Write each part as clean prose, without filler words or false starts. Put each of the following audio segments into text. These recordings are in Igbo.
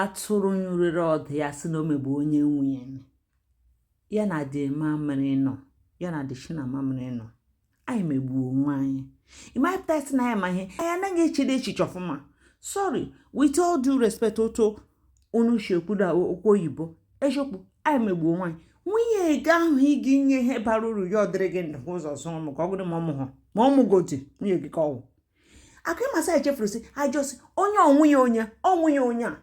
atụrụ nyụrịrị ọdụ ya sị na o megbu onye nwunye ya na dị mamịrị nọ ya na dị shina mamịrị nọ anyị megbu onwe anyị ịmapụta isi na ya ma ihe anyị anaghị echede echiche ọfụma. Sorry, with all due respect oto unu shekwuda okwu oyibo eziokwu anyị megbu onwe anyị. Nwunye ga ahụ ị gị nye ihe bara uru ya ọdịrị gị ndụ ụzọ zụrụ m ka ọ gụrụ ma ọmụ ha ma ọmụgodi nwunye gị ka ọwụ akụ ịmasị echefuru si ajọsi onye onwunye onye a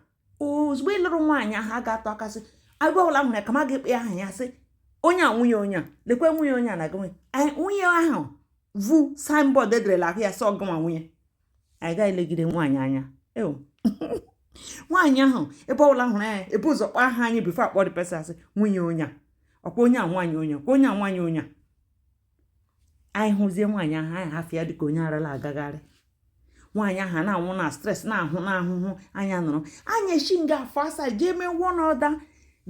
ozugbo ịlụrụ nwaanyị ahụ a ga-atọ akasị agwawụla nwere ka ma ga-ekpe aha ya sị onye a nwunye a lekwe nwunye onye a na gị nwunye ahụ vu signboard ederela ahụ ya sị ọgụma nwunye anyị gaghị elegide nwaanyị anya nwaanyị ahụ ebe ọbụla hụrụ ya ebe ụzọ kpọọ aha anyị bifo akpọ dị pesa asị nwunye onye a ọkwa onye a nwaanyị onye ọkwa onye a nwaanyị onye a anyị hụzie nwaanyị ahụ anyị hafụ ya dịka onye arala agagharị nwaanyị ahụ na-anwụ na stres na-ahụ n'ahụhụ anya nụrụ anya echi nga afọ asaa jee mewo n'ọda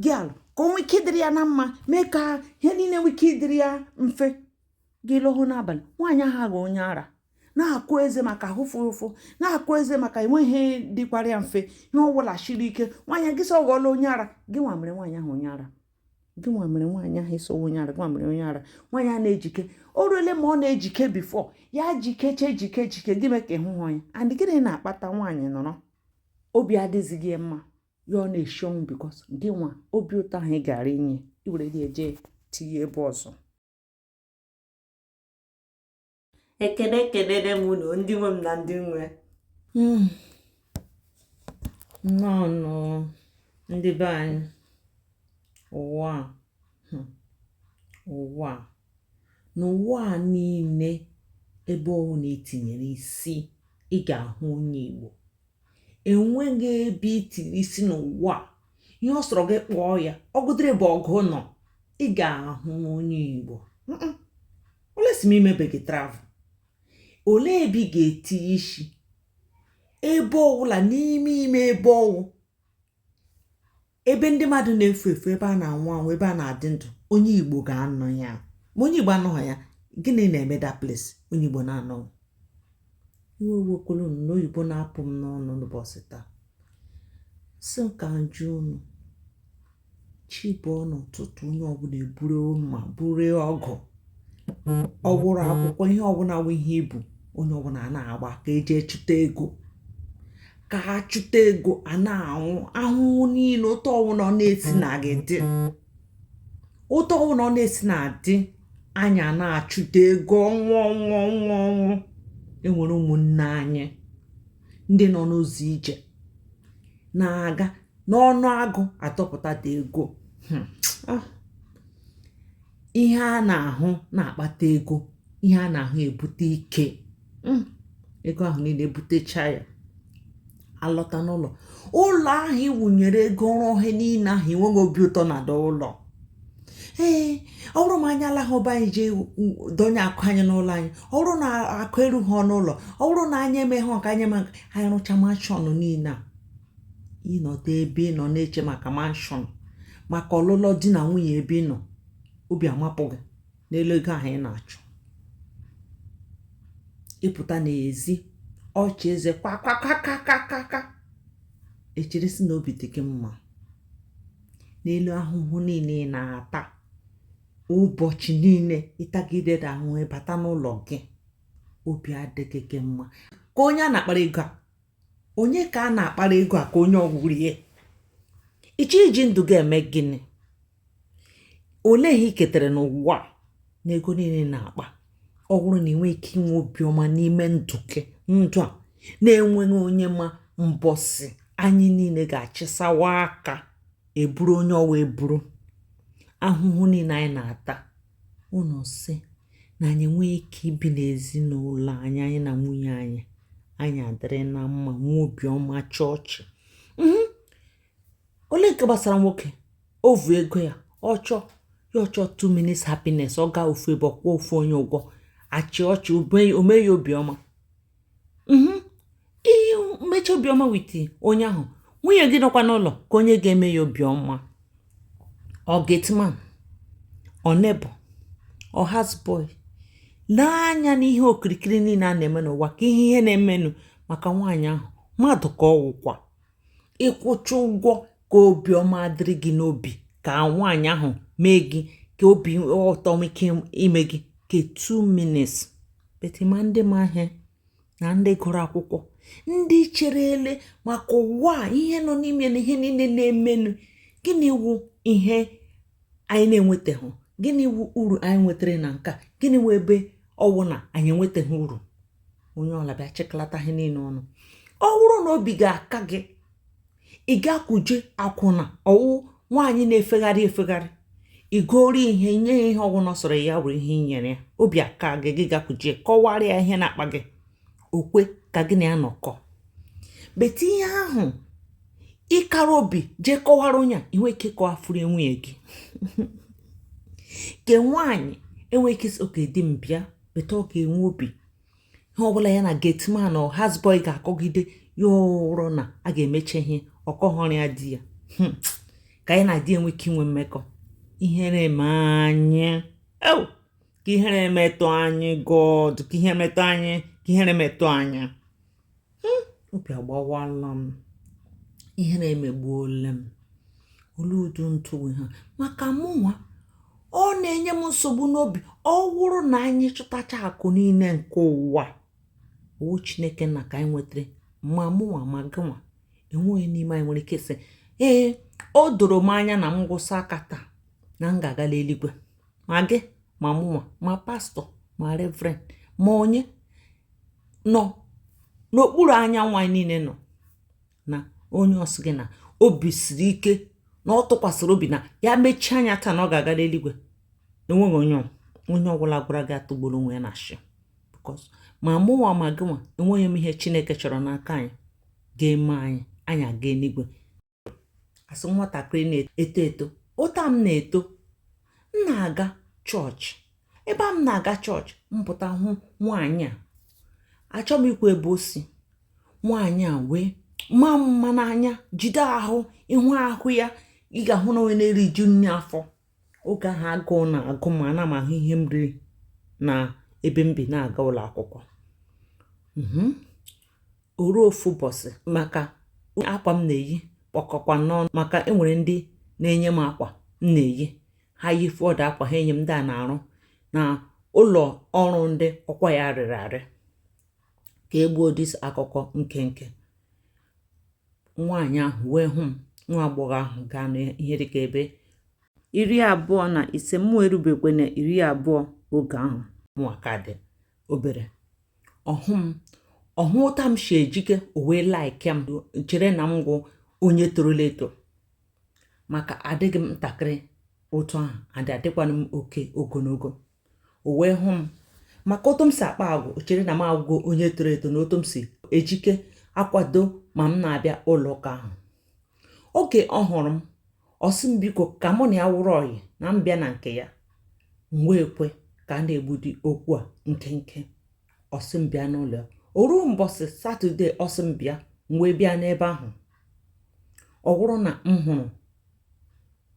gịalụ ka onwe ike dịrị ya na mma mee ka ihe niile nwee ike ịdịrị ya mfe gị lọhụ n'abalị nwaanyị ahụ ga onye ara na-akụ eze maka ahụ ụfụ na-akụ eze maka enweghị dịkwara ya mfe ihe ọbụla shiri ike nwaanyị gị sọ ghọọla onye ara gị nwa mere nwaanyị ahụ onye ara gị nwa mere nwaanyị ahụ eso onye ara gị nwa mere onye ara nwaanyị a na-ejike o ruole ma ọ na-ejike bifọ ya jike gị mee ka ịhụ ya and gịnị na-akpata nwaanyị nọrọ obi adịzighị mma ya ọ na-eshi ọnwụ bikos gị nwa obi ụtọ ahụ ị gara inye iwere gị eje tinye ebe ọzọ. Ekele m unu ndị nwe m na ndị nwe nnọọ ndị be anyị n'ụwa a niile ebe ọwụ na-etinyere isi ị ga-ahụ onye Igbo enweghị ebe itinye isi n'ụwa ihe ọ sọrọ gị kpọọ ya ọgụdịrị bụ ọgụ nọ ị ga-ahụ onye Igbo olesi m imebeghị travel olee ebe ị ga-etinye isi ebe ọwụla n'ime ebe ọwụ ebe ndị mmadụ na-efu efu ebe a na-anwụ anwụ ebe a na-adị ndụ onye Igbo ga-anọ ya ma onye Igbo anọghị ya gịnị na-eme that place onye Igbo na-anọghị iwe wekwelu n'oyibo na-apụ m n'ọnụ n'ụbọchị taa sị ka njụ unu chibụọ n'ụtụtụ onye ọbụla eburu mma buru ọgụ ọwụrụ akwụkwọ ihe ọbụla wụ ihe ibu onye ọbụla na-agba ka eje chụta ego ka ha chụta ego a na-anwụ ahụhụ niile ụtọ ọwụla ọ na-esi na gị dị ụtọ ọwụla ọ na-esi na adị anya na-achụta ego ọnwụ enwere ụmụnne anyị ndị nọ n'ụzọ ije na-aga n'ọnụ agụ atọpụta dị ego ihe a na-ahụ na-akpata ego ihe a na-ahụ ebute ike ego ahụ niile ebutecha ya alọta n'ụlọ ahụ iwunyere ego ọrụ niile ahụ enweghị obi ụtọ na ada ụlọ ọrụ m anya alaghị ọba anyị jee donye akụ anyị n'ụlọ anyị ọrụ na akụ erughị n'ụlọ ọrụ na anya emeghe ọka anyị rụcha manshọn niile a ịnọdụ ebe ị nọ na-eche maka manshọn maka ọlụlọ di na nwunye ebe ị nọ obi amapụghị n'elu ego ahụ ị na-achụ ịpụta n'ezi ọchị eze kwakakakakaka echirisi na obi dị gị mma n'elu ahụhụ niile ị na-ata ụbọchị niile ịtagidere ahụ ịbata n'ụlọ gị obi adịghị gị mma ka onye a na-akpara ego a onye ka a na-akpara ego a ka onye ọgwụrie iche iji ndụ gị eme gịnị olee ihe iketere n'ụwa na ego niile na-akpa ọ bụrụ na ị nwee ike inwe obiọma n'ime ndụ gị ndụ a na-enweghị onye ma mbọsị anyị niile ga-achịsawa aka eburu onye ọwa eburu ahụhụ niile anyị na-ata ụnụ sị na anyị nwee ike ibi n'ezinụlọ anyị na nwunye anyị adịrị na mma nwee obiọma chọọchị ole nke gbasara nwoke ovu ego ya ọchọ 2 minutes happiness ọ gaa ofu ebe ọkwa ofu onye ụgwọ achị ọchị ome ya obiọma ihe mmechi obiọma witi onye ahụ nwunye gị nọkwa n'ụlọ ka onye ga-eme ya obiọma ọ getman ọ nebo ọ hasboy n'anya n'ihe okirikiri niile a na-eme n'ụwa ka ihe na-emenụ maka nwaanyị ahụ mmadụ ka ọ wụkwa ịkwụcha ụgwọ ka obiọma dịrị gị n'obi, ka nwaanyị ahụ mee gị ka obi ụtọ ike ime gị ka 2 minutes. Betima ndị ma ihe na ndị gụrụ akwụkwọ, ndị cherele maka ụwa ihe nọ n'ime na ihe niile na-emenụ. Gịnị wu ihe anyị na-enwetaghị? Gịnị wu uru anyị nwetara na nka? Gịnị wu ebe ọwụ na anyị enwetaghị uru? Onye ọla bịa chịkọlata ihe niile ọnụ. Ọ bụrụ na obi ga-aka gị, ị gakwuje akwụna ọwụ nwaanyị na-efegharị efegharị, igori ihe nye ya ihe ọgwụna sọrọ ya were ihe inyere ya, obi aka gị, gị gakwuje kọwara ya ihe na-akpa gị, okwe ka gị na ya nọkọ. Beti ihe ahụ ịkara obi jee kọwara onye a, inwe ike kọwafuru nwunye gị ke nwaanyị enwe ike oke dị mbịa, beta ọ ga-enwe obi ihe ọbụla ya na gateman ọ husband ga-akọgide ya ụrụ na a ga-emeche ihe ọkọghọrọ ya di ya ka anyị na di enwe ike inwe mmekọ. Ihere eme anyị, ka ihere emetụ anyị, God, ka ihe metụ anyị, ka ihere metụ anyị. Obi agbawala m, ihere emegbuola m. Olu udu ntụwe ha maka mụnwa ọ na-enye m nsogbu n'obi. Ọ wụrụ na anyị chụtacha akụ niile nke ụwa, owu Chineke na ka anyị nwetara, ma mụnwa ma gịnwa enweghị n'ime anyị nwere ike sị o doro m anya na m gwụsa aka taa na m ga-agala eluigwe. Ma gị ma mụnwa ma pastọ ma reverend ma onye nọ n'okpuru anyanwụ anyị niile nọ na onye ọsị gị na obi siri ike na ọ tụkwasịrị obi na ya mechie anya taa na ọ ga-agala eluigwe. Enweghị onye ọbụla gwara gị atụgburu onwe ya na shi. Because ma mụnwa ma gịnwa enweghị m ihe Chineke chọrọ n'aka anyị ga-eme anyị aga eluigwe. Asị nwatakịrị na-eto eto, ụta m na-eto, m na-aga chọọchị. Ebe m na-aga chọọchị, mpụta hụ nwaanyị a, achọ m ikwu ebe o si. Nwaanyị a wee maa mma n'anya, jide ahụ, ịhụ ahụ ya, ị ga-ahụ na onye na-eri ju nri afọ. Oge ahụ agụụ na-agụ ma ana m ahụ ihe m riri na ebe m bi na-aga ụlọ akwụkwọ. Oru ofu ụbọchị, maka akwa m na-eyi kpọkọkwa n'ọnụ, maka enwere ndị na-enye m akwa m na-eyi, ha yi fọdụ akwa ha enye m ndị a na-arụ na ụlọ ọrụ ndị ọkwa ya rịrị arị ka egbuo dis akụkọ nke nwaanyị ahụ wee hụ m. Nwa agbọghọ ahụ gaa n'ihe dịka ebe 25, mụ erubekwe na 20 oge ahụ, mụnwa ka dị obere. ọhụ ụta m shi ejike, o wee like m, chere na m gwụ onye torola eto, maka adịghị m ntakịrị otu ahụ, adịkwana m oke ogologo. O wee hụ m maka otu m si akpa agwụ, o chere na m agwụgo onye toro eto na otu m si ejike akwado ma m na-abịa ụlọ ụka ahụ. Oge ọ hụrụ m, ọ sị m biko ka mụ na ya wụrụ ọyị na m bịa na nke ya. M wee kwe ka a na-egbudi okwu a nkenke. Ọ sị m bịa n'ụlọ ya. O ruo mbọsị Satọde, ọ sị m bịa, m wee bịa n'ebe ahụ. Ọ wụrụ na m hụrụ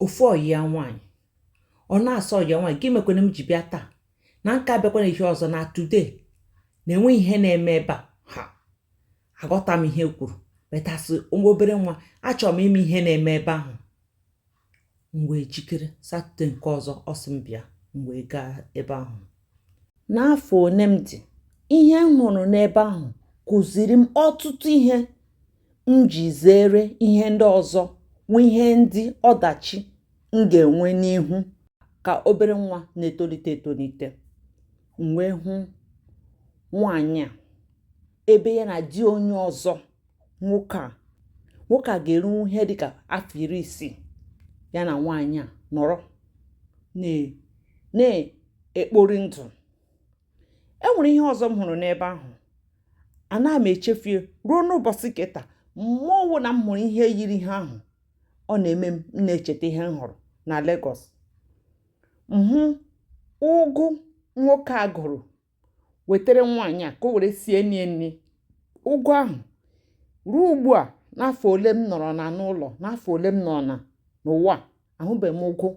ofu ọyị ya nwaanyị, ọ na-asọ ọyị ya nwaanyị, gị mekwene m ji bịa taa na nka bịakwana ihe ọzọ na today na-enwe ihe na-eme ebe a. Aghọta m ihe kwuru, betasị obere nwa, achọrọ m ime ihe na-eme ebe ahụ. M wee jikere Satọde nke ọzọ, ọ sị m bịa, m wee gaa ebe ahụ. N'afọ one m dị, ihe m hụrụ n'ebe ahụ kụziri m ọtụtụ ihe m ji zere ihe ndị ọzọ, nwe ihe ndị ọdachi m ga-enwe n'ihu ka obere nwa na-etolite etolite. M wee hụ nwaanyị a ebe ya na di onye ọzọ, nwoke a ga-eru ihe dịka afọ 60, ya na nwaanyị a nọrọ na-ekpori ndụ. Enwere ihe ọzọ m hụrụ n'ebe ahụ, ana m echefie ruo n'ụbọchị keta. Mmụọ na m hụrụ ihe yiri ihe ahụ, ọ na-eme m na-echeta ihe m hụrụ na Lagos. Ụgụ nwoke a gụrụ wetara nwaanyị a ka o were sie nri. Ụgụ ahụ ruo ugbu a, n'afọ ole m nọrọ na n'ụlọ, n'afọ ole m nọ n'ụwa, ahụbeghị m ụgụ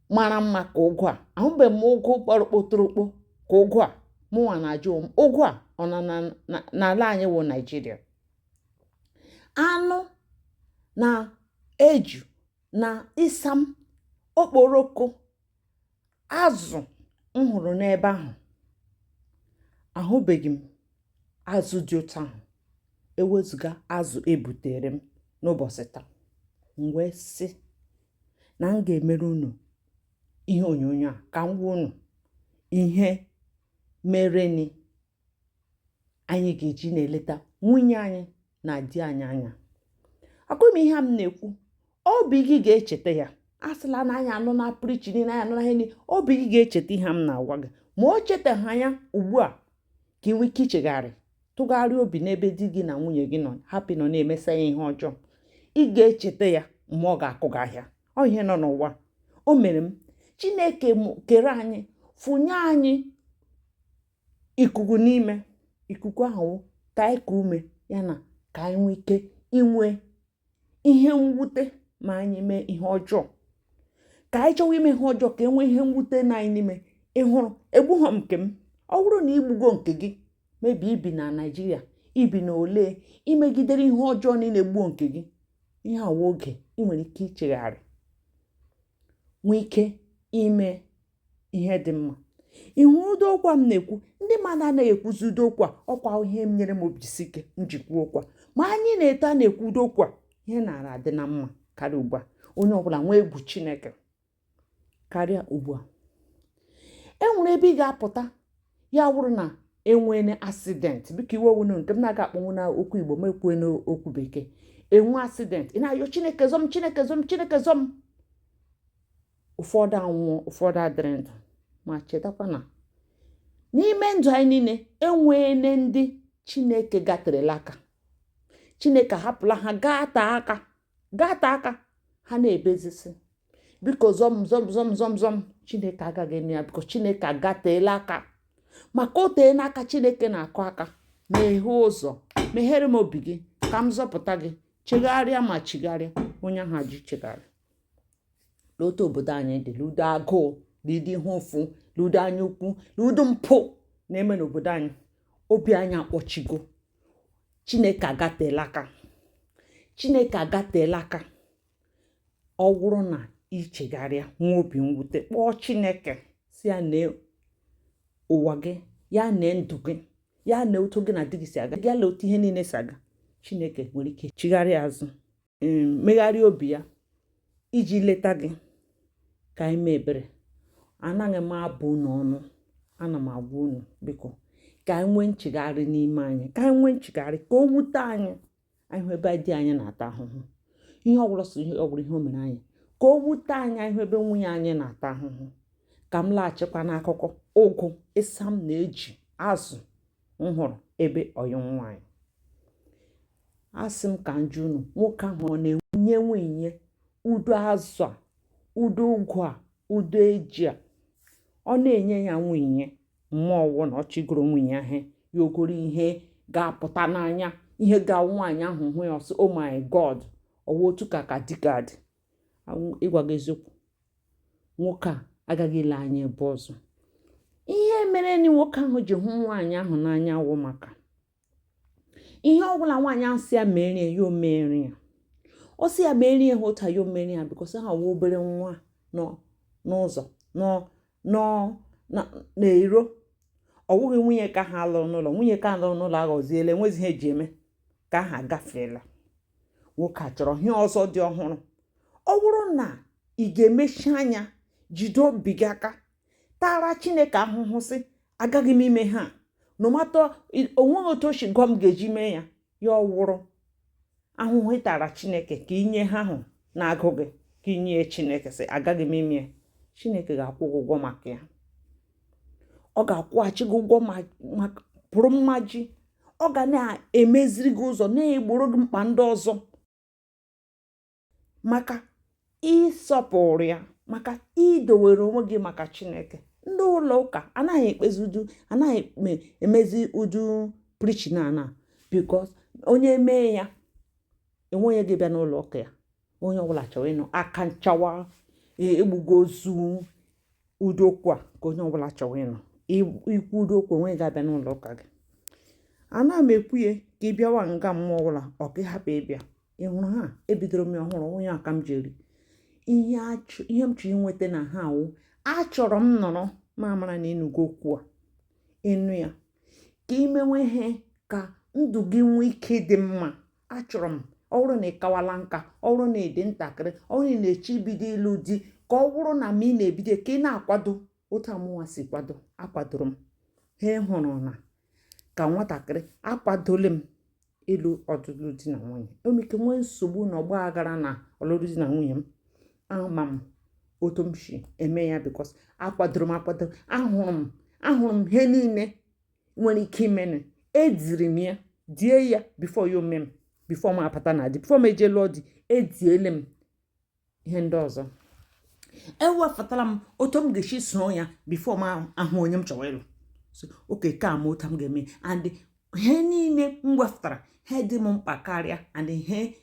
mara mma ka ụgụ a. Ahụbeghị m ụgụ gbara kpotokpo ka ụgụ a. Mụnwa na-ajụ m, ụgụ a ọ nọ n'ala anyị wụ Naịjirịa? Anụ na eju na ịsam okporoko azụ m hụrụ n'ebe ahụ. Ahụbeghị m azụ dị otu ahụ ewezụga azụ ebutere m n'ụbọchị taa. M wee sị na m ga-emere unu ihe onyonyo a ka m gwa unu ihe mereni anyị ga-eji na-eleta nwunye anyị na di anyị anya. Akụm ihe m na-ekwu, obi gị ga-echeta ya. Asịla na anyị anụ na prichi niile, anyị anụ na ihe niile, obi gị ga-echeta ihe m na-agwa gị. Ma o chetaghị anya ugbu a ka inwe ike ichegharị, tụgharịa obi n'ebe di gị na nwunye gị nọ, hapụ nọ na-emesa ya ihe ọjọọ. Ị ga-echeta ya mgbe ọ ga-akụ gị ahịa. Ọ ihe nọ n'ụwa. O mere m. Chineke kere anyị, fụnye anyị ikuku n'ime. Ikuku ahụ ka anyị ka ume ya na ka anyị nwee ike inwe ihe mwute ma anyị mee ihe ọjọọ. Ka anyị chọwa ime ihe ọjọọ ka enwee ihe mwute na anyị n'ime. Ị hụrụ, egbughọ m nke m. Ọ bụrụ na igbugo nke gị, mebi ibi na Naịjirịa, ibi na ole, imegidere ihe ọjọọ niile gbuo nke gị, ihe awa oge ị nwere ike ichegharị, nwee ike ime ihe dị mma. Ihu ụdọ okwu m na-ekwu, ndị mmadụ anaghị ekwuzi ụdọ okwu a. Ọkwa ihe m nyere m obisike njikwa okwu a. Ma anyị na-eto a na-ekwu ụdọ okwu a, ihe na-ara adị na mma karịa ugbu a. Onye ọbụla nwee egwu Chineke karịa ugbu a. E nwere ebe ị ga-apụta, ya wụrụ na enwene accident. Biko iwe owunu nke m na-aga akpọnwụ na okwu Igbo mekwue n'okwu Bekee. Enwe accident, ị na-ayọ Chineke zọm, Chineke zọm, Chineke zọm. Ụfọdụ anwụọ, ụfọdụ adịrị ndụ. Ma chetakwa na n'ime ndụ anyị niile enwene ndị Chineke gaterela aka. Chineke hapụla ha gata aka ha na-ebezisi. Biko zọm zọm zọm zọm zọm. Chineke agaghị eme ya, biko Chineke agateela aka. Maka o tee n'aka Chineke na-akụ aka. Meghee ụzọ, meghere m obi gị ka m zọpụta gị. Chegharịa ma chigharịa. Onye ahụ ji chegharị. N'otu obodo anyị dị ludo agụụ, ludo ihe ụfụ, ludo anya ukwu, ludo mpụ na-eme n'obodo anyị. Obi anyị akpọchigo. Chineke agateela aka. Chineke agateela aka. Ọ bụrụ na ichegharịa, nwa obi mwute, kpọọ Chineke si ya na ụwa gị, ya na ndụ gị, ya na otu gị na di gị si aga, ya na otu ihe niile si aga. Chineke nwere ike chigharịa azụ, megharịa obi ya iji leta gị ka anyị mee ebere. Anaghị m abụ n'ọnụ, ana m agwa unu biko ka anyị nwee nchegharị n'ime anyị, ka anyị nwee nchegharị, ka o wute anyị. Anyị hụ ebe di anyị na-ata ahụhụ, ihe ọbụla so ihe ọ bụrụ ihe o mere anyị, ka o wute anyị. Anyị hụ ebe nwunye anyị na-ata ahụhụ. Ka m laghachikwa n'akụkọ ụgụ ịsam na-eji azụ m hụrụ ebe ọyị nwaanyị. Asị m ka njụ unu, nwoke ahụ ọ na-enye nwunye udo azụ a, udo ụgụ a, udo eji a? Ọ na-enye ya nwunye mmụọ ọwụ na ọ chịgoro nwunye ahụ ya ogoro ihe ga-apụta n'anya, ihe ga-awụ nwaanyị ahụ hụ ya ọsọ, oh my God, ọwụ otu ka dịgadị. Ịgwa gị eziokwu, nwoke a agaghị ile anya ebe ọzọ. Ihe mere na nwoke ahụ ji hụ nwaanyị ahụ n'anya wụ maka ihe ọbụla nwaanyị ahụ si ya merie ya, o merie ya. O si ya merie ha otu ya, o merie ya, bikọsi ha wụ obere nwa n'ụzọ n'iro. Ọ wụghị nwunye ka ha lụrụ n'ụlọ. Nwunye ka lụrụ n'ụlọ aghọziela, enweghị ihe eji eme ka ha gafeela. Nwoke a chọrọ ihe ọzọ dị ọhụrụ. Ọ bụrụ na ị ga-emechi anya, jide obi gị aka, tara Chineke ahụhụ, sị agaghị m ime ha, n'ụmatọ onweghị otu ochi gọm ga-eji mee ya. Ya ọwụrụ ahụhụ ị tara Chineke ka inye ha ahụ na-agụ gị, ka inye Chineke sị agaghị m ime ya. Chineke ga-akwụ gị ụgwọ maka ya. Ọ ga-akwụghachi gị ụgwọ maka pụrụ mmaji. Ọ ga na-emeziri gị ụzọ, na-egboro gị mkpa ndị ọzọ, maka ịsọpụrụ ya, maka idowere onwe gị maka Chineke. Ndị ụlọ ụka anaghị ekpezi udu, anaghị emezi udu prichi na because onye mee ya enweghị gị bịa n'ụlọ ụka ya. Onye ọbụla chọrọ ịnọ aka nchawa, egbugo ozu udokwu a ka onye ọbụla chọrọ ịnọ ikwu udokwu, onweghị ga-abịa n'ụlọ ụka gị. Ana m ekwu ya ka ị bịawa nga mmụọ ọbụla, ọ ka hapụ ịbịa. ị hụrụ ha ebidoro m ọhụrụ onye aka m jeri ihe m chọrọ inweta na ha awụ achọrọ m nọrọ mamara na ịnụgo okwu a ịnụ ya ka imewe ihe ka ndụ gị nwee ike dị mma. Achọrọ m ọ bụrụ na ị kawala nka, ọ bụrụ na ị dị ntakịrị, ọ bụrụ na ị na-eche ibido ịlụ di, ka ọ bụrụ na ma ị na-ebido ka ị na-akwado otu amụwa si kwado. Akwadoro m ha hụrụ na ka nwatakịrị akwadole m ịlụ ọdụlụ di na nwunye. Emeke nwee nsogbu na ọgba aghara na ọlụlụ di na nwunye m, ama m otu m si eme ya bikos akwadoro m akwado. Ahụrụ m ihe niile nwere ike imene, ediri m ya die ya bifo ya ome m, bifo m apata na di, bifo m eje lụọ di, ediele m ihe ndị ọzọ. Ewepụtara m otu m ga-esi so ya bifo m ahụ onye m chọrọ ịlụ. So oke ka m otu m ga-eme, and ihe niile m wepụtara ha dị m mkpa karịa, and ihe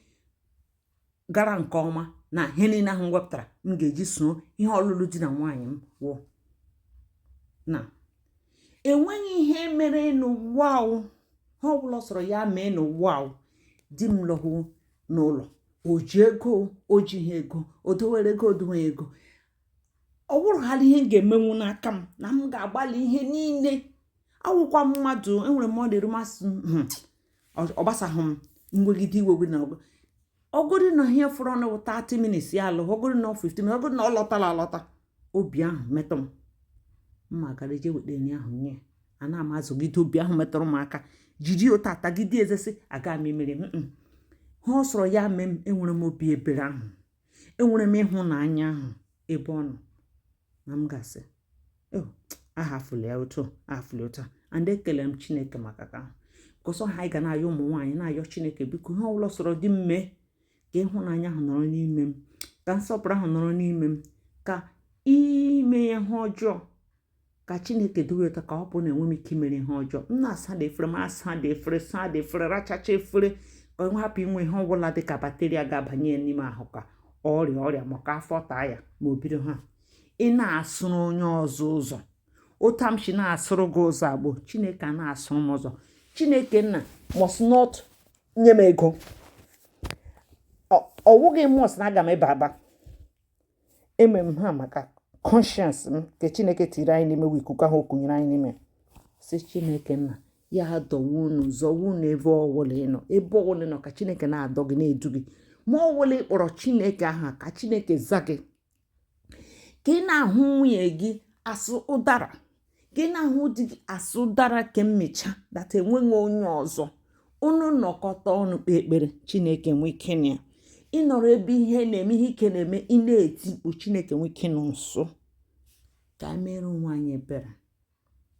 gara nke ọma na ihe niile ahụ m wepụtara m ga-eji so ihe ọlụlụ di na nwaanyị m wụ na enweghị ihe mere n'ụwa ahụ. Ha ọbụla sọrọ ya mee n'ụwa ahụ. Di m lọhụ n'ụlọ, o ji ego, o ji ha ego, o dowere ego, o dowe ego. Ọ bụrụ ghara ihe m ga-emenwu n'aka m na m ga-agbalị ihe niile. Awụkwa mmadụ enwere m ọ dịrị masị ọ gbasaghị m nwegide iwe na ọgụrụ na ihe fọrọ ọnụ 30 minutes ya alụ, ọgụrụ na 15 minutes, ọgụrụ na ọ lọtala alọta, obi ahụ metụ m. Mma gara je weta enyi ahụ nye a na-amazụgide obi ahụ metụrụ m aka, jiri ụta atagide ezesi aga m emere ha ọ sọrọ ya mee m. Enwere m obi ebere ahụ, enwere m ịhụnanya ahụ ebe ọ nọ, na m gasị ahafụla ya otu ahafụla otu. And ekele m Chineke maka ka kọsọ ha ga na-ayọ ụmụ nwaanyị na-ayọ Chineke biko ihe ọbụla sọrọ dị mme, ka ịhụnanya ahụ nọrọ n'ime m, ka nsọpụrụ ahụ nọrọ n'ime m, ka ime ihe ọjọọ ka Chineke dowe ụta, ka ọ bụ na enwe m ike imere ihe ọjọọ. M na-asa dị efere, m asa dị efere, saa dị efere, rachacha efere, ka ọ hapụ inwe ihe ọbụla dị ka bakteria ga-abanye n'ime ahụ, ka ọrịa maka afọ taa ya ma o bido ha. Ị na-asụrụ onye ọzọ ụzọ ụta m si na-asụrụ gị ụzọ agbụ, Chineke a na-asụrụ m ụzọ. Chineke nna must not nye m ego, ọwụghị must na aga m ebe aba. Eme m ha maka conscience m ka Chineke tiri anyị n'ime ikuku ahụ okunyere anyị n'ime. Si Chineke nna ya dọwa unu, zọwa unu ebe ọwụla ị nọ, ebe ọwụla ị nọ ka Chineke na-adọ gị, na-edu gị. Ma ọwụla ị kpọrọ Chineke aha ka Chineke za gị. Ka ị na-ahụ nwunye gị asụ ụdara, ka ị na-ahụ di gị asụ ụdara ka mmecha data enweghị onye ọzọ. Unu nọkọta ọnụ kpee ekpere, Chineke nwee ike na ya. Ịnọrọ ebe ihe na-eme, ihe ike na-eme, ị na-eti mkpu, Chineke nwee ike nọ nso. Ka anyị mere onwe anyị ebere,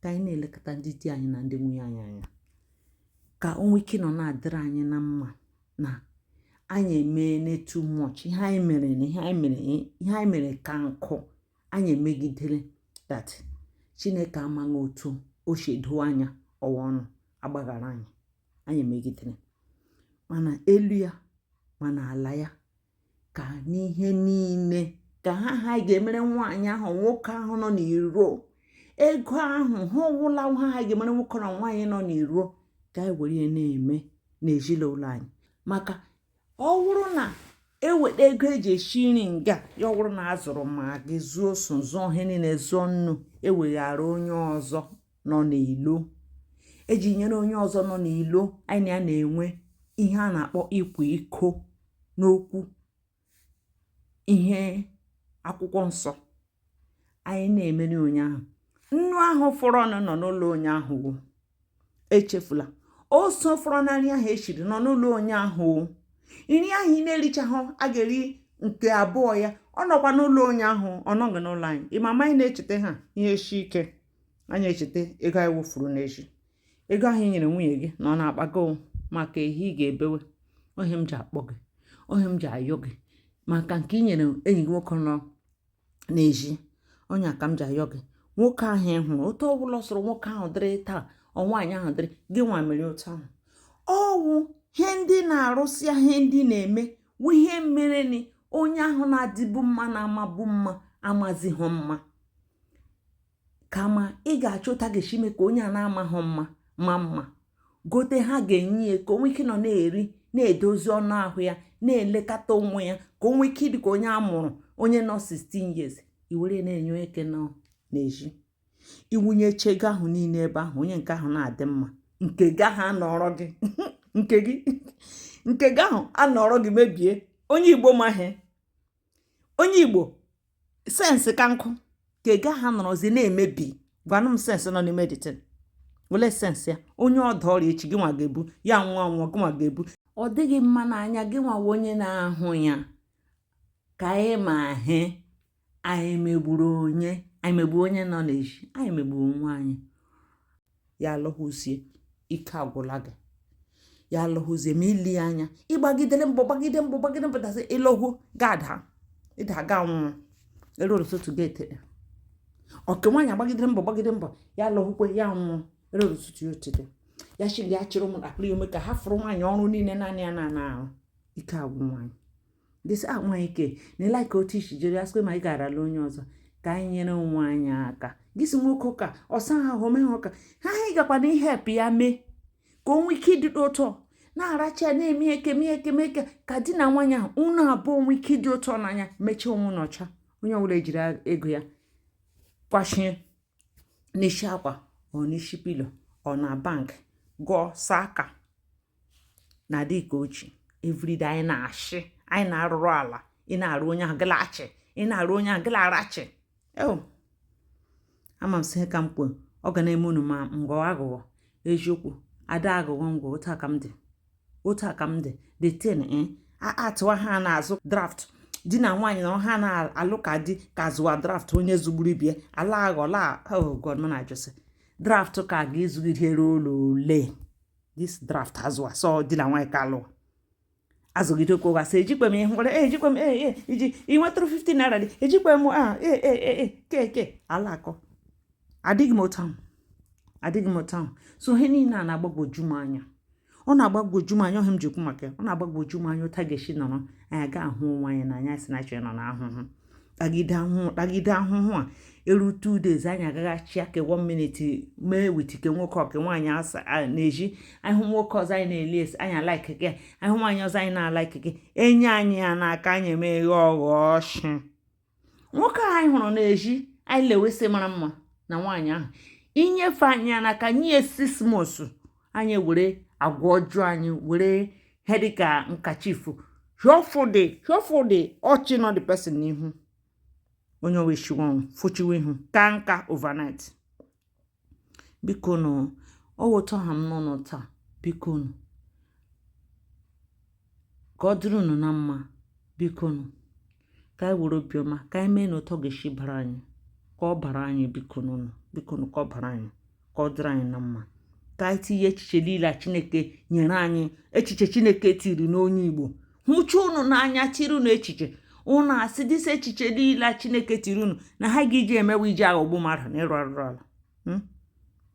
ka anyị na-elekọta ndị di anyị na ndị nwunye anyị anya, ka o nwee ike nọ na-adịrị anyị na mma, na anyị emee too much. Ihe anyị mere ka nkụ, anyị emegidere that Chineke amaghị otu o shedo anya ọwa ọnụ agbaghara anyị emegidere. Mana elu ya mana ala ya, ka n'ihe niile ka ha ga-emere nwaanyị ahụ nwoke ahụ nọ n'iro, ego ahụ ha ọwụla ha ga-emere nwoke na nwaanyị nọ n'iro, ka anyị were ya na-eme n'ezinụlọ anyị. Maka ọ bụrụ na eweta ego eji esi nri nga ya, ọ bụrụ na azụrụ ma gị zuo so zụọ ihe niile, zụọ nnu, eweghara onye ọzọ nọ n'ilo, eji nyere onye ọzọ nọ n'ilo. Anyị na-enwe ihe a na-akpọ ịkwa iko n'okwu ihe akwụkwọ nsọ. Anyị na-emere onye ahụ nnu ahụ fọrọ nọ n'ụlọ onye ahụ, echefula ose fọrọ narị ahụ eshiri nọ n'ụlọ onye ahụ. Nri ahụ ị na-erichaghị a ga-eri nke abụọ ya, ọ nọkwa n'ụlọ onye ahụ, ọ nọghị n'ụlọ anyị. Ịmama anyị na-echeta ha ihe eshi ike, anyị echeta ego anyị wụfuru n'echi, ego ahụ ị nyere nwunye gị na ọ na-akpago maka ehi ị ga-ebewe. Ohe m ji akpọ gị, ohe m ji ayọ gị maka nke ị nyere enyi gị nwoke nọ n'ezi, onye aka m ji ayọ gị. Nwoke ahụ ịhụrụ otu ọbụla sọrọ nwoke ahụ dịrị taa, nwaanyị ahụ dịrị gị, nwa mere otu ahụ. Ọwụ ihe ndị na-arụsị, ihe ndị na-eme wụ ihe mere na onye ahụ na-adịbu mma na amabu mma amazighị mma. Kama ị ga-achọta ga-esi mee ka onye a na-amaghị mma ma mma, gote ha ga-enye ya ka onwe ike nọ na-eri na-edozi ọnụ ahụ ya na-elekọta ụmụ ya ka o nwee ike ịdị ka onye a mụrụ onye nọ 16 years iwere na-enye eke n'ezi iwunyeche ego ahụ niile ebe ahụ onye nke ahụ na-adị mma nke gị ahụ anọrọ gị nke gị ahụ anọrọ gị mebie onye Igbo mahe onye Igbo sensị ka nkụ ka ego ahụ nọrọzi na-emebi gwanụ m sensị nọ n'ime dịtịn wele sensị ya onye ọda ọrịa echi gị nwa ga-ebu ya nwa nwa gị nwa ga-ebu ọ dịghị mma n'anya gị nwa onye na-ahụ ya ka anyị ma he anyị megburu onye nọ n'ezi anyị megburu onwe anyị ya alọhụzie ike agwụla gị ya alọhụzie ma ili anya ịgbagidere mbọ dasị ịlọhụ gada ịdaga nwụọ eruru ụtụtụ ga-etere ọke nwaanyị agbagidere mbọ ya alọhụkwe ya nwụọ eruru ụtụtụ ya otere ya chiri ya chịrị ụmụntakịrị ome ka ha fụrụ nwaanyị ọrụ niile naanị ya na-ahụ ike agwụ nwaanyị dịsị nwaanyị ke na ịlaika otu isi jere ya sịkwe ma ị ga-arala onye ọzọ ka anyị nyere onwe anyị aka gị si nwoke ụka ọsa ha ahụ mee ha ụka ha anyị gakwa na ihe epụ ya mee ka o nwee ike ịdịdo ụtọ na-aracha ya na-eme eke ka di na nwaanyị ahụ unu abụọ nwee ike ịdị ụtọ n'anya mechie onwe n'ọcha onye ọbụla ejiri ego ya kwashie n'isi akwa ọ n'isi pilo ọ na bank gụọ saka na dịka ochie everyday anyị na-ashị anyị na-arụrụ ala ị na-arụ onye ahụ gịlachi ị na-arụ onye ahụ gịlarachi ama m sị ka m kwuo ọ ga na-eme unu ma ngọ aghụghọ eziokwu ada aghụghọ ngwa otu aka m dị the ten atụwa ha na-azụ draft di na nwaanyị na ha na-alụ ka di ka zụwa draft onye zugburu ibie ala aghọla god m na-ajụsị draft ka ga-ezugidere ụlọ ole this draft azụwa so di na nwaanyị ka alụ azụgide okwu gasị ejikwe m ihe nwere ejikwe m iji inwetụrụ 15 naira dị ejikwe m keke ala akọ adịghị m otu ahụ so ihe niile a na-agbagwoju m anya ọ na-agbagwoju m anya ọhịa m jikwu maka ọ na-agbagwoju m anya ụta ga-esi nọrọ anyị ga-ahụ onwe anyị na anya si na chọrọ nọ n'ahụhụ tagide ahụhụ a eru 2 days anyị agaghachi aka 1 minute mee witike nwoke ọka nwaanyị na-eji anyị hụ nwoke ọzọ anyị na-eli esi anyị alaike gị anyị hụ nwaanyị ọzọ anyị na-alaike gị enye anyị ya n'aka anyị emeghe ọghọshi nwoke anyị hụrụ na-eji anyị lewesị mara mma na nwaanyị ahụ inyefe anyị ya n'aka nye 6 months anyị were agwa ọjọọ anyị were ihe dịka nkachifu hịọfụdị ọchị nọ the person n'ihu onye oweshiwo fụchiwe ihu ka nka overnight biko nụ ọwụtọ ha m nọ taa biko nụ ka ọ dịrị unu na mma biko nụ ka anyị were obiọma ka anyị mee na ụtọ ga-esi bara anyị ka ọ bara anyị biko nụ ka ọ bara anyị ka ọ dịrị anyị na mma ka anyị tinye echiche niile a Chineke nyere anyị echiche Chineke tiri n'onye Igbo hụcha unu n'anya tiri unu echiche unu asị dịsa echiche niile a Chineke tiri unu na ha ga-iji emewe iji aghọgbu mmadụ na ịrụ arụrụ ala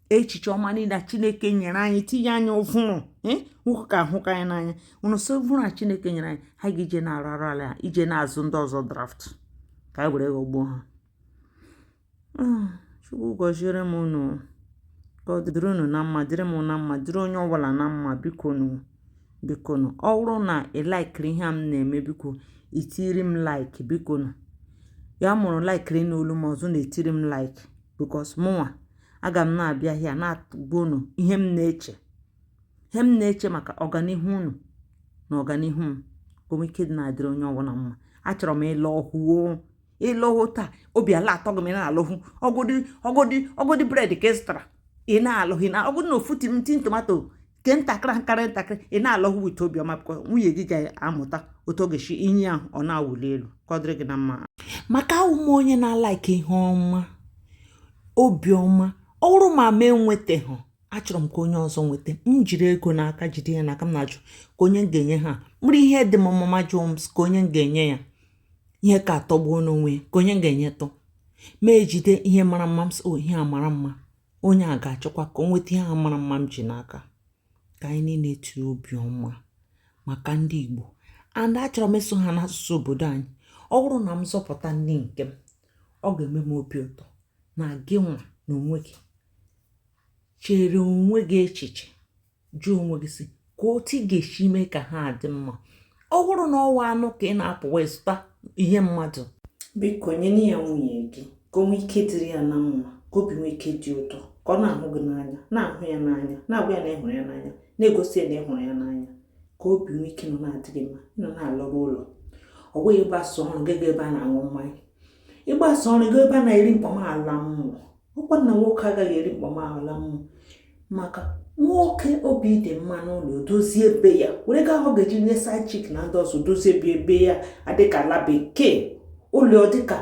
echiche ọma niile a Chineke nyere anyị tinye anyị ụvụrụ nwoke ka ahụka anyị n'anya unu so ụvụrụ a Chineke nyere anyị ha ga-ije na-arụ arụ ala ije na-azụ ndị ọzọ draft ka anyị were ghọgbuo ha Chukwu gọziere m unu ka ọ dịrị unu na mma dịrị m na mma dịrị onye ọbụla na mma biko nụ ọ bụrụ na ị laikiri ihe a m na-eme biko itiri m like biko nụ ya mụrụ laikiri n'olu m ọzọ na-etiri m like because mụnwa aga m na-abịa hịa na-agwa unu ihe m na-eche maka ọganihu unu na ọganihu m ka o nwee ike dị na-adịrị onye ọbụla mma achọrọ m ịlọhụ taa obi ala atọ gị m na-alọhụ ọgọdị bred ka ị zụtara ị na-alọhụ ọgọdị na ofu tin tomato ke ntakịrị ị na-alọhụ wite obiọma bụkwa nwunye gị ga-amụta otu ọ ga-esi inye ahụ ọ na-awụli elu ka ọ dịrị gị na mma maka ụmụ onye na-alaike ihe ọma obiọma ọ bụrụ ma mee nwetaghị achọrọ m ka onye ọzọ nweta m jiri ego n'aka jide ya n'aka m na-ajụ ka onye m ga-enye ha mkpụrụ ihe dị m mama Jones ka onye m ga-enye ya ihe ka atọgbuo n'onwe ka onye m ga-enye tọ ma ejide ihe mara mma m so ihe a mara mma onye a ga-achọkwa ka o nweta ihe a mara mma m ji n'aka ka anyị niile tiri obiọma maka ndị Igbo and achọrọ m ịsụ ha n'asụsụ obodo anyị ọ bụrụ na m zọpụta ndị nke m ọ ga-eme m obi ụtọ na gị nwa na onwe gị chere onwe gị echiche jụọ onwe gị sị ka otu ị ga-esi ime ka ha dị mma. Ọ bụrụ na ọwa anụ ka ị na-apụ wee zụta ihe mmadụ, biko nyere ya nwunye gị ka o nwee ike dịrị ya na mma, ka obi nwee ike dị ụtọ, ka ọ na-ahụ gị n'anya, na-ahụ ya n'anya, na-agwa ya na ịhụrụ ya n'anya, na-egosi ya na ịhụrụ ya n'anya, ka obi nwee ike nọ na-adị gị mma, ịnọ na-alọrụ ụlọ. Ọ bụghị ịgbasa ọrụ gị ebe a na-aṅụ mmanya, ịgbasa ọrụ gị ebe a na-eri mkpọmala mmụọ. Ọkwa na nwoke agaghị eri mkpọmala mmụọ, maka nwoke obi dị mma n'ụlọ dozie ebe ya, were gaa ọ ga-eji nye side chick na ndị ọzọ dozie ebe ya adịka ala bekee, ụlọ dịka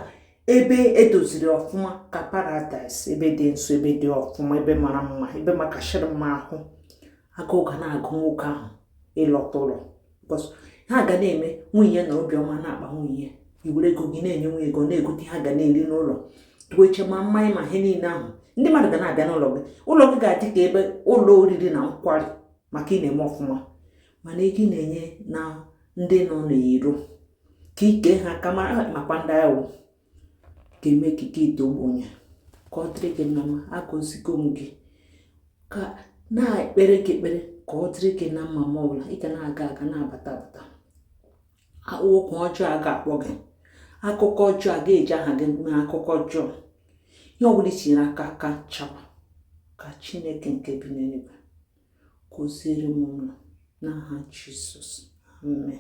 ebe edoziri ọfụma ka paradise, ebe dị nsọ, ebe dị ọfụma, ebe mara mma, ebe makashịrị mma ahụ. Agụụ ga na-agụ nwoke ahụ ịlọta ụlọ, because ha ga na-eme nwunye na obiọma na-akpa nwunye, iwere ego gị na-enye nwunye ego na-egote ha ga na-eri n'ụlọ, tuweche ma mmanya ma ihe niile ahụ. Ndị mmadụ ga na-abịa n'ụlọ gị, ụlọ gị ga-adị ka ebe ụlọ oriri na nkwari maka ị na-eme ọfụma. Mana ego ị na-enye na ndị nọ n'iro ka ike ha ka makwa ndị ahụ ga-eme ka ike ite ogbenye. Ka ọ dịrị gị na mma, agọzigo m gị, ka na-ekpere gị ekpere ka ọ dịrị gị na mma. Ma ọbụla ị ga na-aga aga na-abata abata, okwu ọjọọ a ga-akpọ gị, akụkọ ọjọọ a ga-eji aha gị mee akụkọ ọjọọ. Ihe ọbụla itinyere aka chawa, ka Chineke nke bi n'eluigwe gọziere m ụlọ n'aha Jizọs, amen.